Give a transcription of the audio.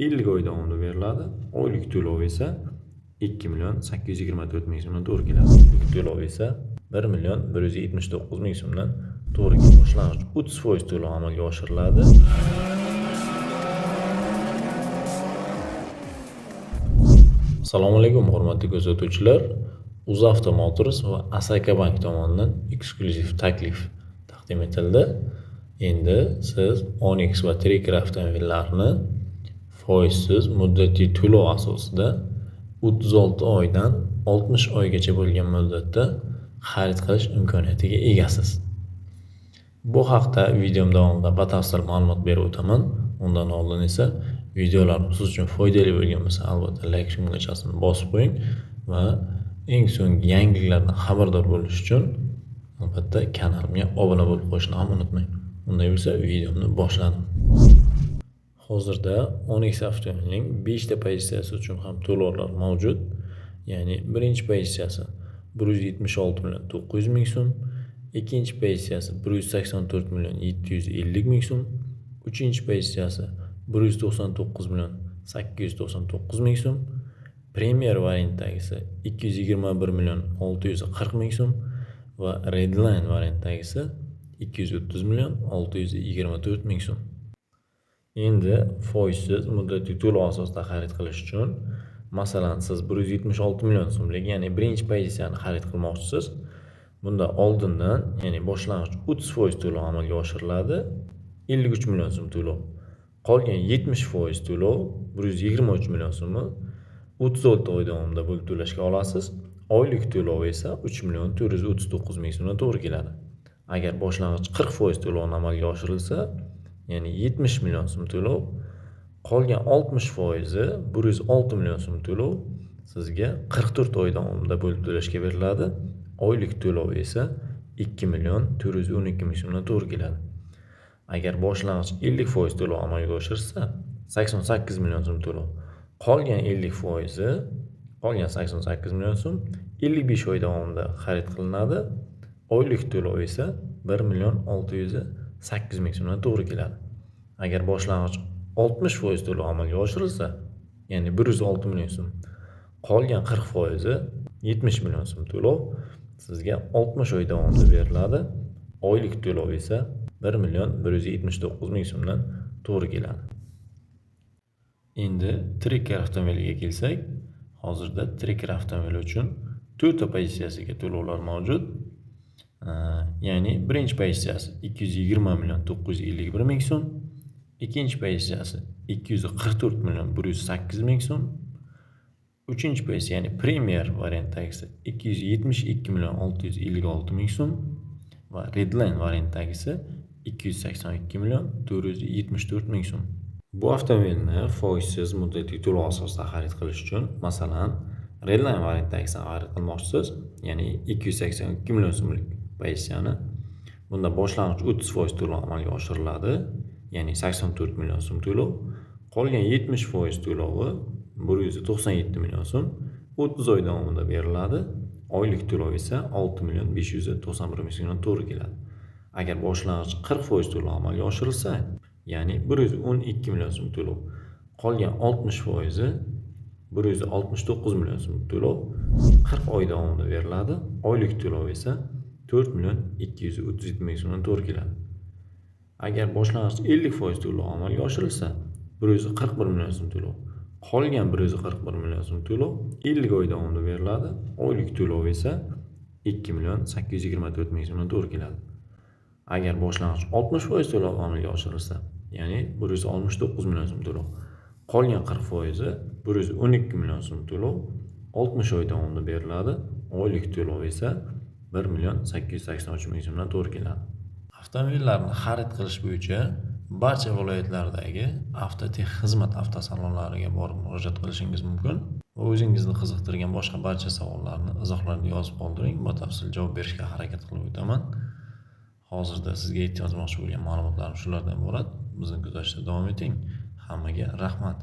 50 oy davomida beriladi. Oylik to'lov esa 2.824.000 so'mdan to'g'ri keladi. Oylik to'lov esa 1.179.000 so'mdan to'g'ri keladi. Boshlang'ich 30% to'lov amalga oshiriladi. Assalomu alaykum hurmatli kuzatuvchilar. UzAuto Motors va Asaka Bank tomonidan eksklyuziv taklif taqdim etildi. Endi siz Onyx va Tracker avtomobillarini foizsiz muddatli to'lov asosida 36 oydan 60 oygacha bo'lgan muddatda xarid qilish imkoniyatiga egasiz. Bu haqda videom davomida batafsil ma'lumot berib o'taman. Undan oldin esa videolarimiz siz uchun foydali bo'lgan bo'lsa, albatta like tugmachasini bosib qo'ying va eng so'nggi yangiliklardan xabardor bo'lish uchun albatta kanalimga obuna bo'lib qo'yishni ham unutmang. Unday bo'lsa videomni boshladim. Hozirda Onyx avtomobilining 5 ta pozitsiyasi uchun ham to'lovlar mavjud. Ya'ni birinchi pozitsiyasi 176.900.000 so'm, ikkinchi pozitsiyasi 184.750.000 so'm, uchinchi pozitsiyasi 199.899.000 so'm, Premier variantdagisi 221.640.000 so'm va Redline variantdagisi 230.624.000 so'm. Endi foizsiz muddatli to'lov asosida xarid qilish uchun, masalan, siz 176 million so'mlik, ya'ni birinchi pozitsiyani xarid qilmoqchisiz. Bunda oldindan, ya'ni boshlang'ich 30% to'lov amalga oshiriladi, 53 million so'm to'lov. Qolgan 70% to'lov, 123 million so'mni 36 oy davomida bo'lib to'lashga olasiz. Oylik to'lov esa 3.439.000 so'mdan to'g'ri keladi. Agar boshlang'ich 40% to'lovni amalga oshirilsa, ya'ni 70 million so'm to'lov, qolgan 60%, 106 million so'm to'lov sizga 44 oy davomida bo'lib to'lashga beriladi. Oylik to'lov esa 2.412.000 so'mdan to'g'ri keladi. Agar boshlang'ich 50% to'lov amalga oshirilsa, 88 million so'm to'lov. Qolgan 50%, qolgan 88 million so'm 55 oy davomida xarid qilinadi. Oylik to'lov esa 1.608.000 so'mdan to'g'ri keladi. Agar boshlang'ich 60% to'lov amalga oshirilsa, ya'ni 106 million so'm, qolgan 40%, 70 million so'm to'lov sizga 60 oy davomida beriladi. Oylik to'lov esa 1.179.000 so'mdan to'g'ri keladi. Endi Tracker avtomobiliga kelsak, hozirda Tracker avtomobili uchun 4 ta pozitsiyasiga to'lovlar mavjud. Ya'ni birinchi pozitsiyasi 220.951.000 so'm, ikkinchi pozitsiyasi 244.108.000 so'm, uchinchi pozitsiya, ya'ni Premier variantdagisi 272.656.000 so'm va Redline variantdagisi 282.474.000 so'm. Bu avtomobilni foizsiz muddatli to'lov asosida xarid qilish uchun, masalan, Redline variantdagisini xarid qilmoqchisiz, ya'ni 282 million so'mlik pozitsiyani. Bunda boshlang'ich 30% to'lov amalga oshiriladi, ya'ni 84 million so'm to'lov. Qolgan 70% to'lovi 197 million so'm 30 oy davomida beriladi. Oylik to'lov esa 6.591.000 so'mdan to'g'ri keladi. Agar boshlang'ich 40% to'lov amalga oshirilsa, ya'ni 112 million so'm to'lov, qolgan 60%, 169 million so'm to'lov 40 oy davomida beriladi. Oylik to'lov esa 4.237.000 so'mdan to'g'ri keladi. Agar boshlang'ich 50% to'lov amalga oshirilsa, 141 million so'm to'lov, qolgan 141 million so'm to'lov 50 oy davomida beriladi. Oylik to'lov esa 2.824.000 so'mdan to'g'ri keladi. Agar boshlang'ich 60% to'lov amalga oshirilsa, ya'ni 169 million so'm to'lov, qolgan 40%, 112 million so'm to'lov 60 oy davomida beriladi. Oylik to'lov esa 1.883.000 so'mdan to'g'ri keladi. Avtomobillarni xarid qilish bo'yicha barcha viloyatlardagi Avtotex xizmat avtosalonlariga borib murojaat qilishingiz mumkin. Va o'zingizni qiziqtirgan boshqa barcha savollarni izohlarda yozib qoldiring, batafsil javob berishga harakat qilib o'taman. Hozirda sizga yetkazmoqchi bo'lgan ma'lumotlarim shulardan iborat. Bizni kuzatishda davom eting. Hammaga rahmat.